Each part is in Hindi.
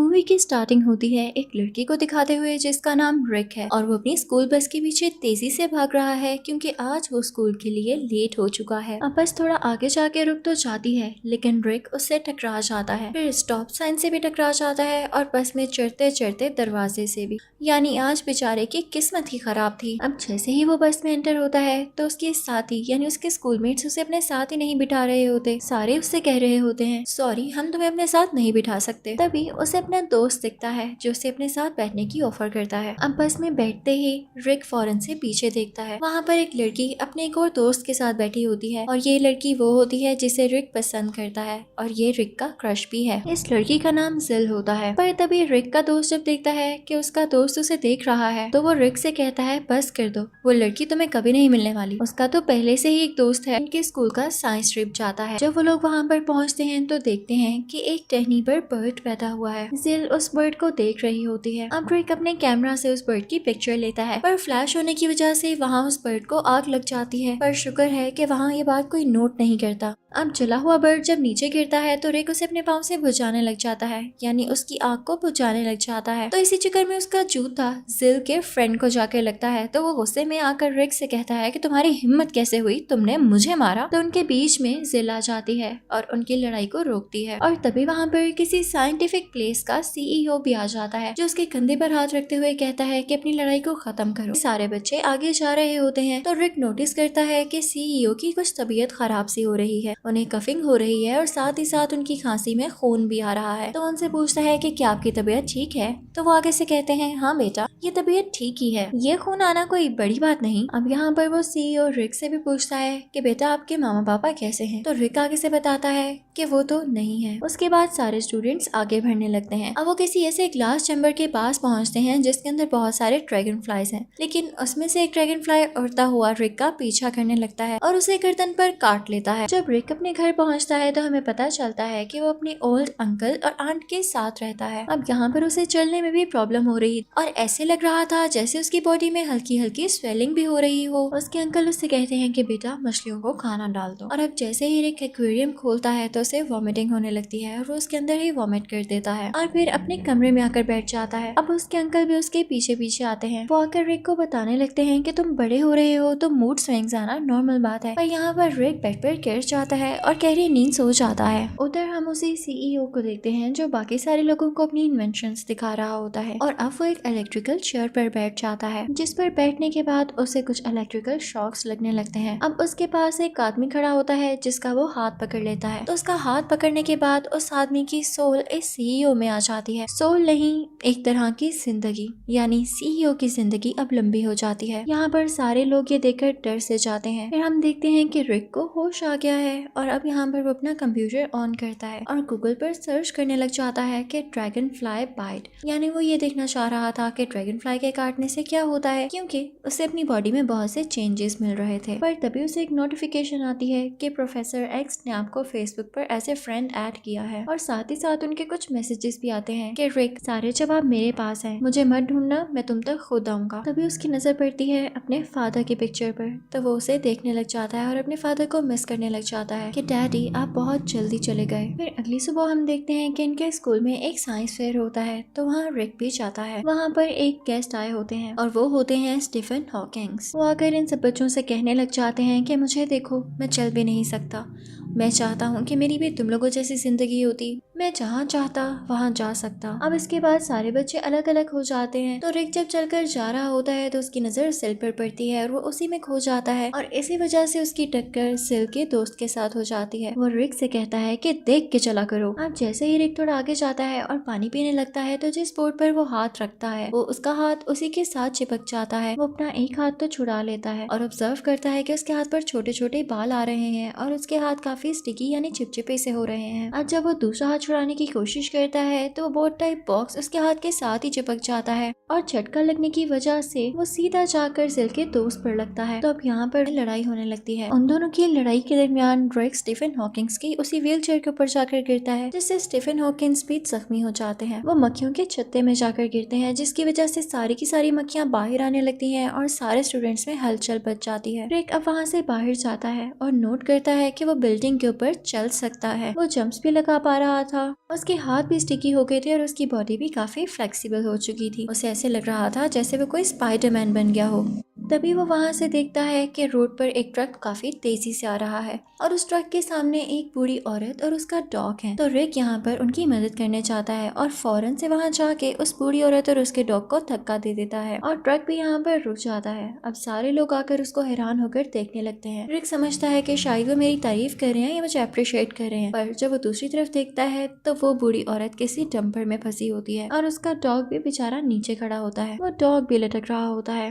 मूवी की स्टार्टिंग होती है एक लड़की को दिखाते हुए जिसका नाम रिक है और वो अपनी स्कूल बस के पीछे तेजी से भाग रहा है क्योंकि आज वो स्कूल के लिए लेट हो चुका है। अब बस थोड़ा आगे जाके रुक तो जाती है लेकिन रिक उससे टकरा जाता है, फिर स्टॉप साइन से भी टकरा जाता है और बस में चढ़ते चढ़ते दरवाजे से भी। यानी आज बेचारे की किस्मत ही खराब थी। अब जैसे ही वो बस में एंटर होता है तो उसके साथी यानी उसके स्कूलमेट्स उसे अपने साथ ही नहीं बिठा रहे होते। सारे उससे कह रहे होते हैं सॉरी हम तुम्हें अपने साथ नहीं बिठा सकते। तभी उसे अपना दोस्त दिखता है जो उसे अपने साथ बैठने की ऑफर करता है। अब बस में बैठते ही रिक फौरन से पीछे देखता है। वहाँ पर एक लड़की अपने एक और दोस्त के साथ बैठी होती है और ये लड़की वो होती है जिसे रिक पसंद करता है और ये रिक का क्रश भी है। इस लड़की का नाम जिल होता है। पर तभी रिक का दोस्त जब देखता है कि उसका दोस्त उसे देख रहा है तो वो रिक से कहता है बस कर दो, वो लड़की तुम्हें कभी नहीं मिलने वाली। उसका तो पहले से ही एक दोस्त है। उनके स्कूल का साइंस ट्रिप जाता है। जब वो लोग वहाँ पर पहुँचते हैं तो देखते हैं कि एक टहनी पर बर्ड बैठा हुआ है। जिल उस बर्ड को देख रही होती है। अब रिक अपने कैमरा से उस बर्ड की पिक्चर लेता है पर फ्लैश होने की वजह से वहाँ उस बर्ड को आग लग जाती है। पर शुक्र है कि वहाँ ये बात कोई नोट नहीं करता। अब जला हुआ बर्ड जब नीचे गिरता है तो रिक उसे अपने पाँव से बुझाने लग जाता है, यानी उसकी आग को बुझाने लग जाता है। तो इसी चक्कर में उसका जूता जिल के फ्रेंड को जाकर लगता है तो वो गुस्से में आकर रिक से कहता है कि तुम्हारी हिम्मत कैसे हुई, तुमने मुझे मारा। तो उनके बीच में जिल आ जाती है और उनकी लड़ाई को रोकती है। और तभी वहाँ पर किसी साइंटिफिक प्लेस का सीईओ भी आ जाता है जो उसके कंधे पर हाथ रखते हुए कहता है कि अपनी लड़ाई को खत्म करो। सारे बच्चे आगे जा रहे होते हैं तो रिक नोटिस करता है कि सीईओ की कुछ तबीयत खराब सी हो रही है, उन्हें कफिंग हो रही है और साथ ही साथ उनकी खांसी में खून भी आ रहा है। तो उनसे पूछता है कि क्या आपकी तबीयत ठीक है। तो वो आगे से कहते हैं हाँ बेटा ये तबीयत ठीक ही है, ये खून आना कोई बड़ी बात नहीं। अब यहाँ पर वो सीईओ रिक से भी पूछता है कि बेटा आपके मामा पापा कैसे हैं। तो रिक आगे से बताता है कि वो तो नहीं है। उसके बाद सारे स्टूडेंट्स आगे बढ़ने लगते हैं। अब वो किसी ऐसे ग्लास चैम्बर के पास पहुंचते हैं जिसके अंदर बहुत सारे ड्रैगन फ्लाइज हैं, लेकिन उसमें से एक ड्रैगन फ्लाई उड़ता हुआ रिक का पीछा करने लगता है और उसे गर्दन पर काट लेता है। जब रिक अपने घर पहुंचता है तो हमें पता चलता है कि वो अपने ओल्ड अंकल और आंट के साथ रहता है। अब यहाँ पर उसे चलने में भी प्रॉब्लम हो रही और ऐसे लग रहा था जैसे उसकी बॉडी में हल्की हल्की स्वेलिंग भी हो रही हो। उसके अंकल उससे कहते हैं कि बेटा मछलियों को खाना डाल दो। और अब जैसे ही रिक एक्वेरियम खोलता है तो उसे वॉमिटिंग होने लगती है और वो उसके अंदर ही वॉमिट कर देता है और फिर अपने कमरे में आकर बैठ जाता है। अब उसके अंकल भी उसके पीछे पीछे आते हैं। वो आकर रिक को बताने लगते हैं कि तुम बड़े हो रहे हो तो मूड स्विंग्स आना नॉर्मल बात है। पर यहाँ पर रिक बेड पर गिर जाता है और गहरी नींद सो जाता है। उधर हम उसी सीईओ को देखते हैं जो बाकी सारे लोगों को अपनी इन्वेंशंस दिखा रहा होता है और अब वो एक इलेक्ट्रिकल चेयर पर बैठ जाता है जिस पर बैठने के बाद उसे कुछ इलेक्ट्रिकल शॉक्स लगने लगते हैं। अब उसके पास एक आदमी खड़ा होता है जिसका वो हाथ पकड़ लेता है। तो उसका हाथ पकड़ने के बाद उस आदमी की सोल इस सीईओ में आ जाती है। सोल नहीं, एक तरह की जिंदगी, यानी सीईओ की जिंदगी अब लंबी हो जाती है। यहाँ पर सारे लोग ये देखकर डर से जाते हैं। फिर हम देखते हैं कि रिक को होश आ गया है और अब यहाँ पर वो अपना कंप्यूटर ऑन करता है और गूगल पर सर्च करने लग जाता है कि ड्रैगन फ्लाई बाइट, यानी वो ये देखना चाह रहा था कि ड्रैगन फ्लाई के काटने से क्या होता है, क्योंकि उसे अपनी बॉडी में बहुत से चेंजेस मिल रहे थे। पर तभी उसे एक नोटिफिकेशन आती है कि प्रोफेसर एक्स ने आपको फेसबुक पर एज ए फ्रेंड ऐड किया है और साथ ही साथ उनके कुछ मैसेजेस भी आते हैं कि रिक सारे जवाब मेरे पास हैं, मुझे मत ढूंढना, मैं तुम तक खुद आऊंगा। तभी उसकी नजर पड़ती है अपने फादर की पिक्चर पर तो वो उसे देखने लग जाता है और अपने फादर को मिस करने लग जाता है कि डैडी आप बहुत जल्दी चले गए। फिर अगली सुबह हम देखते हैं कि इनके स्कूल में एक साइंस फेयर होता है तो वहाँ रिक भी जाता है। वहाँ पर एक गेस्ट आए होते हैं और वो होते हैं स्टीफन हॉकिंग्स। वो आकर इन सब बच्चों से कहने लग जाते हैं कि मुझे देखो मैं चल भी नहीं सकता, मैं चाहता हूँ कि मेरी भी तुम लोगों जैसी जिंदगी होती, मैं जहाँ चाहता वहाँ जा सकता। अब इसके बाद सारे बच्चे अलग अलग हो जाते हैं तो रिक जब चलकर जा रहा होता है तो उसकी नजर सिल पर पड़ती है और वो उसी में खो जाता है और इसी वजह से उसकी टक्कर सिल के दोस्त के साथ हो जाती है। वो रिक से कहता है कि देख के चला करो। अब जैसे ही रिक थोड़ा आगे जाता है और पानी पीने लगता है तो जिस बोर्ड पर वो हाथ रखता है वो उसका हाथ उसी के साथ चिपक जाता है। वो अपना एक हाथ तो छुड़ा लेता है और ऑब्जर्व करता है कि उसके हाथ पर छोटे छोटे बाल आ रहे हैं और उसके हाथ काफी स्टिकी यानी चिपचिपे से हो रहे हैं। अब जब वो दूसरा हाथ छुड़ाने की कोशिश करता है तो बोर्ड टाइप बॉक्स उसके हाथ के साथ ही चिपक जाता है और झटका लगने की वजह से वो सीधा जाकर सिल के दोस्त पर लगता है। तो अब यहाँ पर लड़ाई होने लगती है। उन दोनों की लड़ाई के दरमियान रिक स्टीफन हॉकिंग्स की उसी व्हील चेयर के ऊपर जाकर गिरता है जिससे स्टीफन हॉकिंग्स भी जख्मी हो जाते हैं। वो मक्खियों के छत्ते में जाकर गिरते हैं जिसकी वजह से सारी की सारी मक्खियाँ बाहर आने लगती हैं और सारे स्टूडेंट्स में हलचल बच जाती है। रिक अब वहाँ से बाहर जाता है और नोट करता है कि वो बिल्डिंग के ऊपर चल सकता है। वो जंप्स भी लगा पा रहा था। उसके हाथ भी स्टिकी हो गए थे और उसकी बॉडी भी काफी फ्लेक्सिबल हो चुकी थी। उसे ऐसे लग रहा था जैसे वो कोई स्पाइडरमैन बन गया हो। तभी वो वहाँ से देखता है कि रोड पर एक ट्रक काफी तेजी से आ रहा है और उस ट्रक के सामने एक बूढ़ी औरत और उसका डॉग है। तो रिक यहाँ पर उनकी मदद करने चाहता है और फौरन से वहाँ जाके उस बूढ़ी औरत और उसके डॉग को धक्का दे देता है और ट्रक भी यहाँ पर रुक जाता है। अब सारे लोग आकर उसको हैरान होकर देखने लगते हैं। रिक समझता है कि शायद वो मेरी तारीफ कर रहे हैं या मुझे अप्रिशिएट कर रहे हैं, पर जब वो दूसरी तरफ देखता है तो वो बूढ़ी औरत किसी डंपर में फंसी होती है और उसका डॉग भी बेचारा नीचे खड़ा होता है। वो डॉग भी लटक रहा होता है।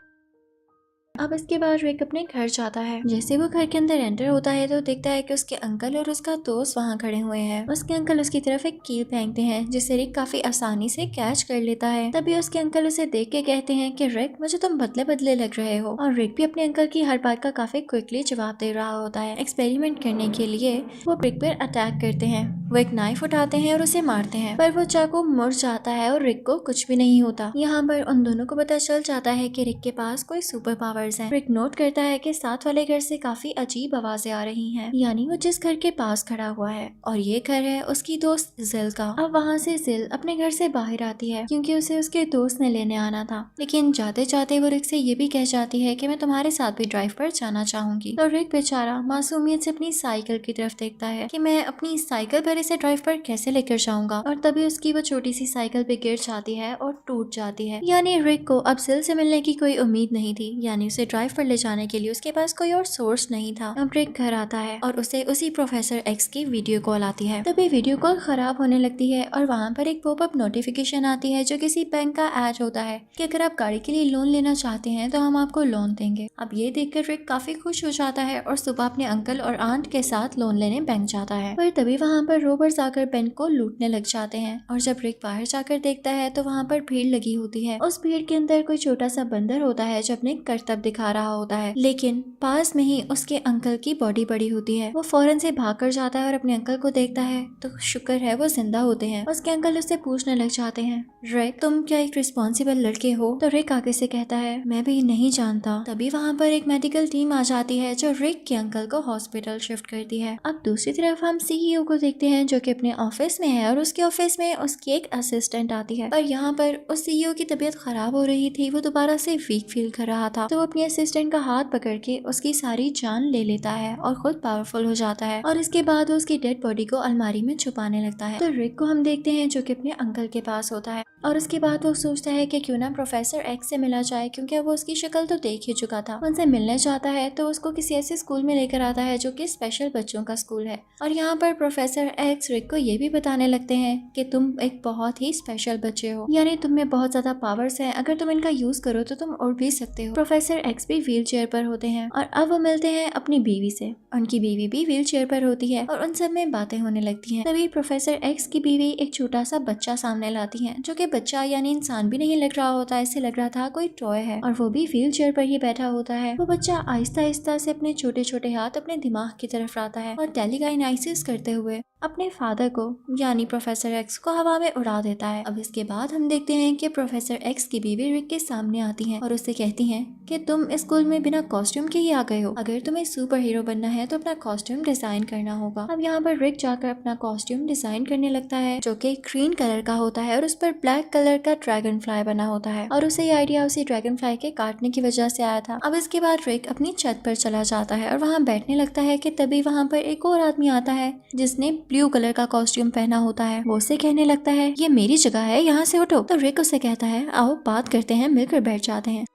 अब इसके बाद रिक अपने घर जाता है। जैसे वो घर के अंदर एंटर होता है तो देखता है कि उसके अंकल और उसका दोस्त वहाँ खड़े हुए हैं। उसके अंकल उसकी तरफ एक कील फेंकते हैं जिसे रिक काफी आसानी से कैच कर लेता है। तभी उसके अंकल उसे देख के कहते हैं कि रिक, मुझे तुम बदले बदले लग रहे हो। और रिक भी अपने अंकल की हर बात का काफी क्विकली जवाब दे रहा होता है। एक्सपेरिमेंट करने के लिए वो रिक पर अटैक करते हैं। वो एक नाइफ उठाते हैं और उसे मारते हैं, पर वो चाकू मुड़ जाता है और रिक को कुछ भी नहीं होता। यहाँ पर उन दोनों को पता चल जाता है कि रिक के पास कोई सुपर पावर्स हैं। रिक नोट करता है कि साथ वाले घर से काफी अजीब आवाजें आ रही हैं, यानी वो जिस घर के पास खड़ा हुआ है, और ये घर है उसकी दोस्त जिल का। अब वहाँ से जिल अपने घर से बाहर आती है क्योंकि उसे उसके दोस्त ने लेने आना था, लेकिन जाते जाते वो रिक से ये भी कह जाती है कि मैं तुम्हारे साथ भी ड्राइव पर जाना चाहूंगी। तो रिक बेचारा मासूमियत से अपनी साइकिल की तरफ देखता है कि मैं अपनी साइकिल पर इसे ड्राइव पर कैसे लेकर जाऊंगा, और तभी उसकी वो छोटी सी साइकिल पे गिर जाती है और टूट जाती है। यानी रिक को अब जिल से मिलने की कोई उम्मीद नहीं थी, यानी उसे ड्राइव पर ले जाने के लिए उसके पास कोई और सोर्स नहीं था। अब रिक घर आता है और उसे उसी प्रोफेसर एक्स की वीडियो कॉल आती है। तभी वीडियो कॉल खराब होने लगती है और वहाँ पर एक पॉपअप नोटिफिकेशन आती है जो किसी बैंक का ऐड होता है कि अगर आप गाड़ी के लिए लोन लेना चाहते हैं तो हम आपको लोन देंगे। अब ये देखकर रिक काफी खुश हो जाता है और सुबह अपने अंकल और आंट के साथ लोन लेने बैंक जाता है। पर तभी वहाँ पर रोबर्स आकर बैंक को लूटने लग जाते हैं और जब रिक बाहर जाकर देखता है तो वहाँ पर भीड़ लगी होती है। उस भीड़ के अंदर कोई छोटा सा बंदर होता है जो अपने करतब दिखा रहा होता है, लेकिन पास में ही उसके अंकल की बॉडी पड़ी होती है। वो फौरन से भाग कर जाता है और अपने अंकल को देखता है तो शुक्र है वो जिंदा होते हैं। उसके अंकल उससे पूछने लग जाते हैं, रिक तुम क्या एक रिस्पॉन्सिबल लड़के हो? तो रिक आगे से कहता है मैं भी नहीं जानता। तभी वहाँ पर एक मेडिकल टीम आ जाती है जो रिक के अंकल को हॉस्पिटल शिफ्ट करती है। अब दूसरी तरफ हम सीईओ को देखते हैं जो कि अपने ऑफिस में है और उसके ऑफिस में उसकी एक असिस्टेंट आती है। पर यहाँ पर उस सीईओ की तबीयत खराब हो रही थी, वो दोबारा से वीक फील कर रहा था, तो वो अपनी असिस्टेंट का हाथ पकड़ के उसकी सारी जान ले लेता है और खुद पावरफुल हो जाता है। और इसके बाद वो उसकी डेड बॉडी को अलमारी में छुपाने लगता है। तो रिक को हम देखते हैं जो कि अपने अंकल के पास होता है और उसके बाद वो सोचता है कि क्यों ना प्रोफेसर एक्स से मिला जाए, क्योंकि वो उसकी शक्ल तो देख ही चुका था। उनसे मिलने जाता है तो उसको किसी ऐसे स्कूल में लेकर आता है जो कि स्पेशल बच्चों का स्कूल है। और यहाँ पर प्रोफेसर एक्स रिक को ये भी बताने लगते हैं कि तुम एक बहुत ही स्पेशल बच्चे हो, यानी तुम में बहुत ज्यादा पावर्स हैं, अगर तुम इनका यूज करो तो तुम उड़ भी सकते हो। प्रोफेसर एक्स भी व्हील चेयर पर होते हैं और अब वो मिलते हैं अपनी बीवी से। उनकी बीवी भी व्हील चेयर पर होती है और उन सब में बातें होने लगती हैं। तभी प्रोफेसर एक्स की बीवी एक छोटा सा बच्चा सामने लाती है जो कि बच्चा यानी इंसान भी नहीं लग रहा होता, ऐसे लग रहा था कोई टॉय है, और वो भी व्हील चेयर पर ही बैठा होता है। वो बच्चा आहिस्ता आहिस्ता से अपने छोटे छोटे हाथ अपने दिमाग की तरफ लाता है और टेलीकाइनेसिस करते हुए अपने फादर को यानी प्रोफेसर एक्स को हवा में उड़ा देता है। अब इसके बाद हम देखते हैं कि प्रोफेसर एक्स की बीवी रिक के सामने आती हैं और उससे कहती हैं कि तुम स्कूल में बिना कॉस्ट्यूम के ही आ गए हो, अगर तुम्हें सुपर हीरो बनना है तो अपना कॉस्ट्यूम डिजाइन करना होगा। अब यहाँ पर रिक जाकर अपना कॉस्ट्यूम डिजाइन करने लगता है जो कि ग्रीन कलर का होता है और उस पर ब्लैक कलर का ड्रैगन फ्लाई बना होता है, और उसे ये आइडिया उसी ड्रैगन फ्लाई के काटने की वजह से आया था। अब इसके बाद रिक अपनी छत पर चला जाता है और वहाँ बैठने लगता है कि तभी वहाँ पर एक और आदमी आता है जिसने ब्लू कलर का कॉस्ट्यूम पहना होता है। वो उसे कहने लगता है ये मेरी जगह है, यहाँ से उठो। तो रिक उसे कहता है आओ बात करते हैं, मिलकर बैठ जाते हैं।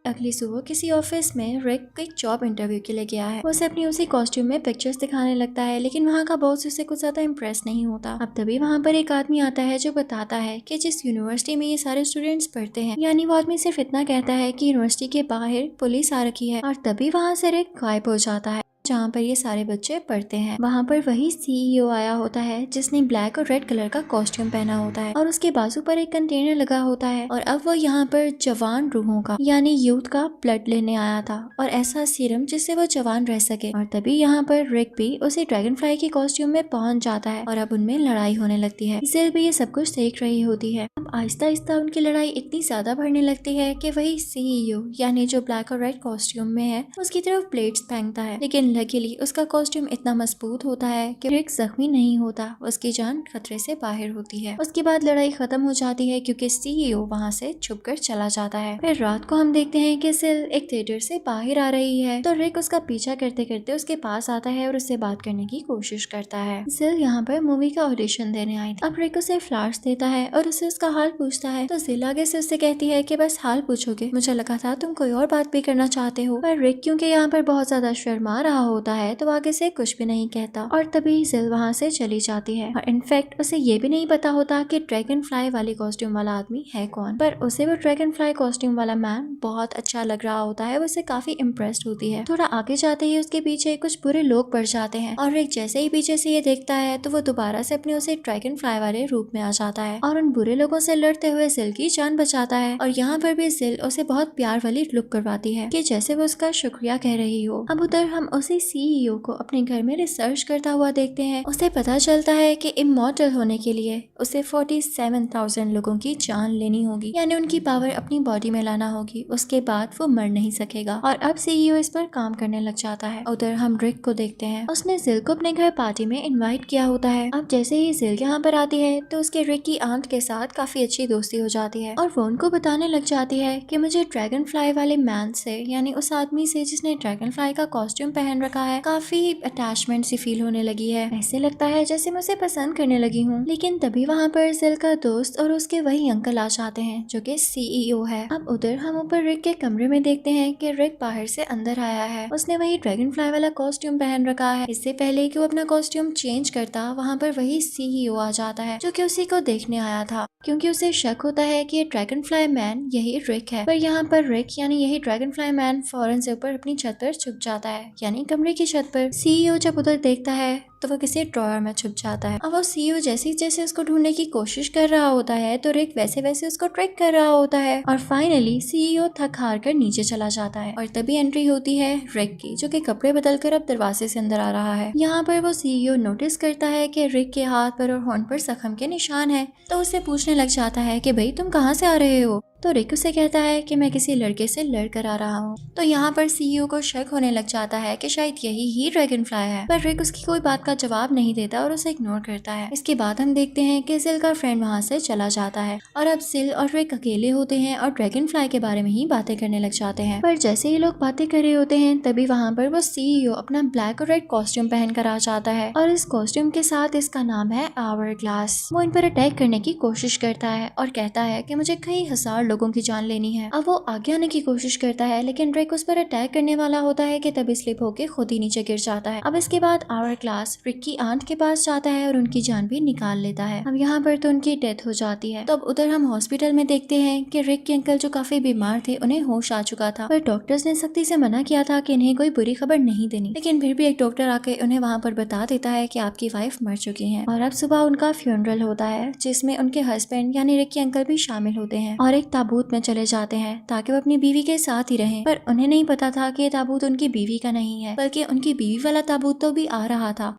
अगली सुबह किसी ऑफिस में रिक एक जॉब इंटरव्यू के लिए गया है। वो उसे अपनी उसी कॉस्ट्यूम में पिक्चर्स दिखाने लगता है, लेकिन वहाँ का बॉस उसे कुछ ज्यादा इम्प्रेस नहीं होता। अब तभी वहाँ पर एक आदमी आता है जो बताता है कि जिस यूनिवर्सिटी में ये सारे स्टूडेंट्स पढ़ते हैं, यानी वो आदमी सिर्फ इतना कहता है कि यूनिवर्सिटी के बाहर पुलिस आ रखी है, और तभी वहाँ से रिक गायब हो जाता है। जहाँ पर ये सारे बच्चे पढ़ते हैं वहाँ पर वही सीईओ आया होता है जिसने ब्लैक और रेड कलर का कॉस्ट्यूम पहना होता है, और उसके बाजू पर एक कंटेनर लगा होता है, और अब वो यहाँ पर जवान रूहों का यानी यूथ का ब्लड लेने आया था, और ऐसा सीरम जिससे वो जवान रह सके। और तभी यहाँ पर रिक भी उसी ड्रैगन फ्लाई के कॉस्ट्यूम में पहुंच जाता है और अब उनमें लड़ाई होने लगती है। जिल भी ये सब कुछ देख रही होती है। अब आहिस्ता आहिस्ता उनकी लड़ाई इतनी ज्यादा बढ़ने लगती है कि वही सीईओ यानी जो ब्लैक और रेड कॉस्ट्यूम में है उसकी तरफ ब्लेड्स फेंकता है, लेकिन लकीली उसका कॉस्ट्यूम इतना मजबूत होता है कि रिक जख्मी नहीं होता, उसकी जान खतरे से बाहर होती है। उसके बाद लड़ाई खत्म हो जाती है क्योंकि सीईओ वहाँ से छुपकर चला जाता है। फिर रात को हम देखते हैं कि सिल एक थिएटर से बाहर आ रही है तो रिक उसका पीछा करते करते उसके पास आता है और उससे बात करने की कोशिश करता है। सिल यहाँ पर मूवी का ऑडिशन देने आई थी। अब रिक उसे फ्लावर्स देता है और उसे उसका हाल पूछता है तो सिल आगे से उससे कहती है कि बस हाल पूछोगे, मुझे लगा था तुम कोई और बात भी करना चाहते हो। पर रिक क्योंकि यहाँ पर बहुत ज्यादा शर्मा रहा होता है तो आगे से कुछ भी नहीं कहता और तभी सिल वहाँ से चली जाती है। और इनफैक्ट उसे ये भी नहीं पता होता कि ड्रैगन फ्लाई वाली कॉस्ट्यूम वाला आदमी है कौन, पर उसे वो ड्रैगन फ्लाई कॉस्ट्यूम वाला मैन बहुत अच्छा लग रहा होता है। वो उससे काफी इम्प्रेस्ड होती है। थोड़ा आगे जाते ही उसके पीछे कुछ बुरे लोग पड़ जाते हैं और रिक जैसे ही पीछे से ये देखता है तो वो दोबारा से अपने उसे ड्रैगन फ्लाई वाले रूप में आ जाता है और उन बुरे लोगों से लड़ते हुए सिल की जान बचाता है। और यहाँ पर भी सिल उसे बहुत प्यार वाली लुक करवाती है कि जैसे वो उसका शुक्रिया कह रही हो। अब उधर हम उसी सीईओ को अपने घर में रिसर्च करता हुआ देखते हैं। उसे पता चलता है कि इमॉर्टल होने के लिए उसे 47,000 लोगों की जान लेनी होगी, यानी उनकी पावर अपनी बॉडी में लाना होगी, उसके बाद वो मर नहीं सकेगा। और अब सीईओ इस पर काम करने लग जाता है। उधर हम रिक को देखते हैं, उसने जिल को अपने घर पार्टी में इनवाइट किया होता है। अब जैसे ही जिल यहाँ पर आती है तो उसके रिक की आंट के साथ काफी अच्छी दोस्ती हो जाती है और वो उनको बताने लग जाती है कि मुझे ड्रैगन फ्लाई वाले मैन से, यानी उस आदमी से जिसने ड्रैगन फ्लाई का कॉस्ट्यूम पहन रखा है, काफी अटैचमेंट सी फील होने लगी है। ऐसे लगता है जैसे मैं उसे पसंद करने लगी हूँ। लेकिन तभी वहाँ पर जिल का दोस्त और उसके वही अंकल आ जाते हैं जो कि सीईओ है। अब उधर हम ऊपर रिक के कमरे में देखते हैं कि रिक बाहर से अंदर आया है। उसने वही ड्रैगन फ्लाई वाला कॉस्ट्यूम पहन रखा है। इससे पहले कि वो अपना कॉस्ट्यूम चेंज करता, वहाँ पर वही सीईओ आ जाता है जो कि उसी को देखने आया था, क्योंकि उसे शक होता है कि ये ड्रैगन फ्लाई मैन यही रिक है। पर यहाँ पर रिक यानी यही ड्रैगन फ्लाई मैन फौरन से ऊपर अपनी छत पर छुप जाता है, यानी कमरे की छत पर। सीईओ जब उधर देखता है तो वो किसी ड्रॉअर में छुप जाता है। अब वो सीईओ जैसे जैसे उसको ढूंढने की कोशिश कर रहा होता है तो रिक वैसे वैसे उसको ट्रैक कर रहा होता है और फाइनली सीईओ थक हार कर नीचे चला जाता है। और तभी एंट्री होती है रिक की, जो कि कपड़े बदलकर अब दरवाजे से अंदर आ रहा है। यहाँ पर वो सीईओ नोटिस करता है कि रिक के हाथ पर और होंठ पर जख्म के निशान है, तो उसे पूछने लग जाता है कि भाई तुम कहाँ से आ रहे हो। तो रिक उसे कहता है कि मैं किसी लड़के से लड़ कर आ रहा हूँ। तो यहाँ पर सीईओ को शक होने लग जाता है कि शायद यही ही ड्रैगन फ्लाई है, पर रिक उसकी कोई बात का जवाब नहीं देता और उसे इग्नोर करता है। इसके बाद हम देखते हैं कि सिल का फ्रेंड वहाँ से चला जाता है और अब सिल और रिक अकेले होते हैं और ड्रैगन फ्लाई के बारे में ही बातें करने लग जाते हैं। पर जैसे ही लोग बातें कर रहे होते हैं तभी वहाँ पर वो सीईओ अपना ब्लैक और रेड कॉस्ट्यूम पहन कर आ जाता है और इस कॉस्ट्यूम के साथ इसका नाम है आवर ग्लास। वो इन पर अटैक करने की कोशिश करता है और कहता है कि मुझे कई हजार लोगों की जान लेनी है। अब वो आगे आने की कोशिश करता है लेकिन रिक उस पर अटैक करने वाला होता है कि तभी स्लिप होकर खुद ही नीचे गिर जाता है। अब इसके बाद आवर ग्लास रिक की आंट के पास जाता है और उनकी जान भी निकाल लेता है। अब यहाँ पर तो उनकी डेथ हो जाती है। तो अब उधर हम हॉस्पिटल में देखते हैं कि रिक के अंकल जो काफी बीमार थे उन्हें होश आ चुका था, पर डॉक्टर्स ने सख्ती से मना किया था कि इन्हें कोई बुरी खबर नहीं देनी। लेकिन फिर भी एक डॉक्टर आके उन्हें वहाँ पर बता देता है कि आपकी वाइफ मर चुकी है। और अब सुबह उनका फ्यूनरल होता है जिसमें उनके हस्बैंड यानी रिक के अंकल भी शामिल होते हैं और एक ताबूत में चले जाते हैं ताकि वो अपनी बीवी के साथ ही रहें। पर उन्हें नहीं पता था कि ये ताबूत उनकी बीवी का नहीं है, बल्कि उनकी बीवी वाला ताबूत तो भी आ रहा था।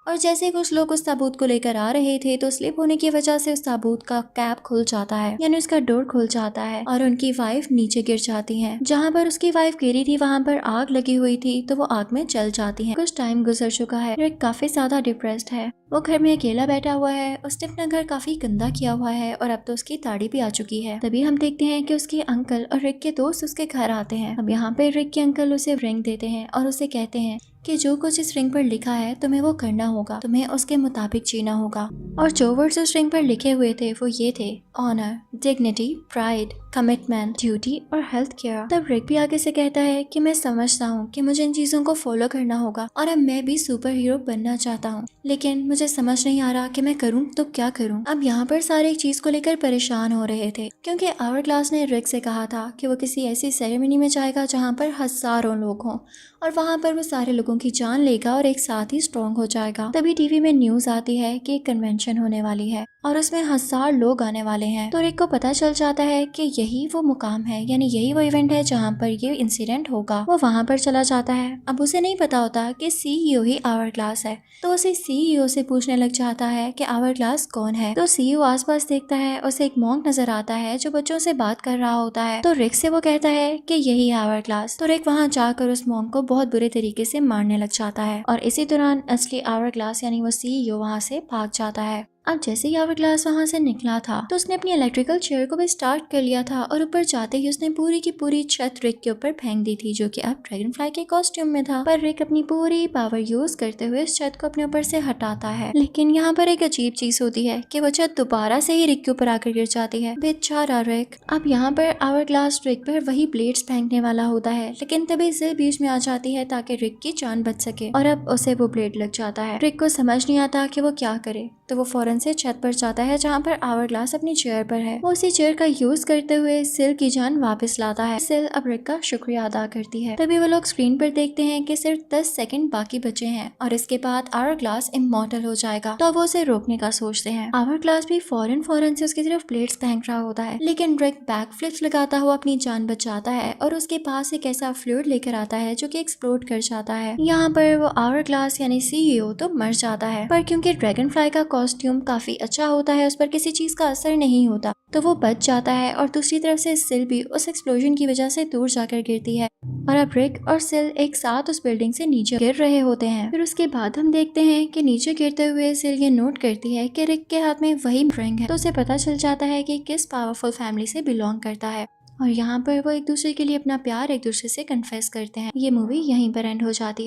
और जैसे कुछ लोग उस ताबूत को लेकर आ रहे थे तो स्लिप होने की वजह से उस ताबूत का कैप खुल जाता है, यानी उसका डोर खुल जाता है और उनकी वाइफ नीचे गिर जाती है। जहाँ पर उसकी वाइफ गिरी थी वहाँ पर आग लगी हुई थी तो वो आग में जल जाती है। कुछ टाइम गुजर चुका है, रिक काफी ज्यादा डिप्रेस्ड है। वो घर में अकेला बैठा हुआ है। उसने अपना घर काफी गंदा किया हुआ है और अब तो उसकी दाढ़ी भी आ चुकी है। तभी हम देखते हैं कि उसके अंकल और रिक के दोस्त उसके घर आते हैं। अब यहाँ पे रिक के अंकल उसे रिंग देते हैं और उसे कहते हैं कि जो कुछ इस रिंग पर लिखा है तुम्हें वो करना होगा, तुम्हें उसके मुताबिक जीना होगा। और जो वर्ड्स उस रिंग पर लिखे हुए थे वो ये थे: honour, dignity, pride, commitment, duty और हेल्थ केयर। तब रिक भी आगे से कहता है कि मैं समझता हूँ कि मुझे इन चीजों को फॉलो करना होगा और अब मैं भी सुपर हीरो बनना चाहता हूँ, लेकिन मुझे समझ नहीं आ रहा कि मैं करूँ तो क्या करूँ। अब यहाँ पर सारे एक चीज को लेकर परेशान हो रहे थे क्योंकि आवर ग्लास ने रिक से कहा था कि वो किसी ऐसी सेरेमनी में जाएगा जहाँ पर हजारों लोग हों और वहाँ पर वो सारे लोगों की जान लेगा और एक साथ ही स्ट्रॉन्ग हो जाएगा। तभी टीवी में न्यूज आती है कि एक कन्वेंशन होने वाली है और उसमें 1000 लोग आने वाले हैं। तो रिक को पता चल जाता है कि यही वो मुकाम है, यानी यही वो इवेंट है जहाँ पर ये इंसिडेंट होगा। वो वहाँ पर चला जाता है। अब उसे नहीं पता होता कि सीईओ ही आवर-ग्लास है, तो उसे सीईओ से पूछने लग जाता है कि आवर-ग्लास कौन है। तो सीईओ आसपास देखता है, उसे एक मॉन्क नजर आता है जो बच्चों से बात कर रहा होता है। तो रिक से वो कहता है कि यही आवर-ग्लास। तो रिक वहाँ जाकर उस मॉन्क को बहुत बुरे तरीके से मारने लग जाता है और इसी दौरान असली आवर-ग्लास यानी वो सीईओ वहाँ से भाग जाता है। अब जैसे ही आवर-ग्लास वहाँ से निकला था तो उसने अपनी इलेक्ट्रिकल चेयर को भी स्टार्ट कर लिया था और ऊपर जाते ही उसने पूरी की पूरी छत रिक के ऊपर फेंक दी थी, जो कि अब ड्रैगनफ्लाई के कॉस्ट्यूम में था। पर रिक अपनी पूरी पावर यूज करते हुए इस छत को अपने ऊपर से हटाता है, लेकिन यहाँ पर एक अजीब चीज होती है कि वो छत दोबारा से ही रिक के ऊपर आकर गिर जाती है। बेचारा रिक। अब यहाँ पर आवर-ग्लास रिक पर वही ब्लेड्स फेंकने वाला होता है, लेकिन तभी सिल बीच में आ जाती है ताकि रिक की जान बच सके और अब उसे वो ब्लेड लग जाता है। रिक को समझ नहीं आता कि वो क्या करे, तो वो फौरन से छत पर जाता है जहाँ पर आवर-ग्लास अपनी चेयर पर है। वो उसी चेयर का यूज करते हुए सिल की जान वापस लाता है। सिल अब रिक का शुक्रिया अदा करती है। तभी वो लोग स्क्रीन पर देखते हैं कि सिर्फ 10 सेकंड बाकी बचे हैं और इसके बाद आवर-ग्लास इमॉर्टल हो जाएगा। तो वो उसे रोकने का सोचते हैं। आवर-ग्लास भी फौरन से उसकी तरफ प्लेट्स फेंक रहा होता है, लेकिन रिक बैक फ्लिप्स लगाता हुआ अपनी जान बचाता है और उसके पास एक ऐसा फ्लूइड लेकर आता है जो कि एक्सप्लोड कर जाता है। यहाँ पर वो आवर-ग्लास यानी सीईओ तो मर जाता है, पर क्योंकि ड्रैगनफ्लाई का कॉस्ट्यूम काफी अच्छा होता है उस पर किसी चीज का असर नहीं होता, तो वो बच जाता है और दूसरी तरफ से सिल भी उस एक्सप्लोजन की वजह से दूर जाकर गिरती है और अब रिक और सिल एक साथ उस बिल्डिंग से नीचे गिर रहे होते हैं। फिर उसके बाद हम देखते हैं कि नीचे गिरते हुए सिल ये नोट करती है कि रिक के हाथ में वही रिंग है, तो उसे पता चल जाता है कि किस पावरफुल फैमिली से बिलोंग करता है और यहाँ पर वो एक दूसरे के लिए अपना प्यार एक दूसरे से कन्फेस करते हैं। ये मूवी यहीं पर एंड हो जाती है।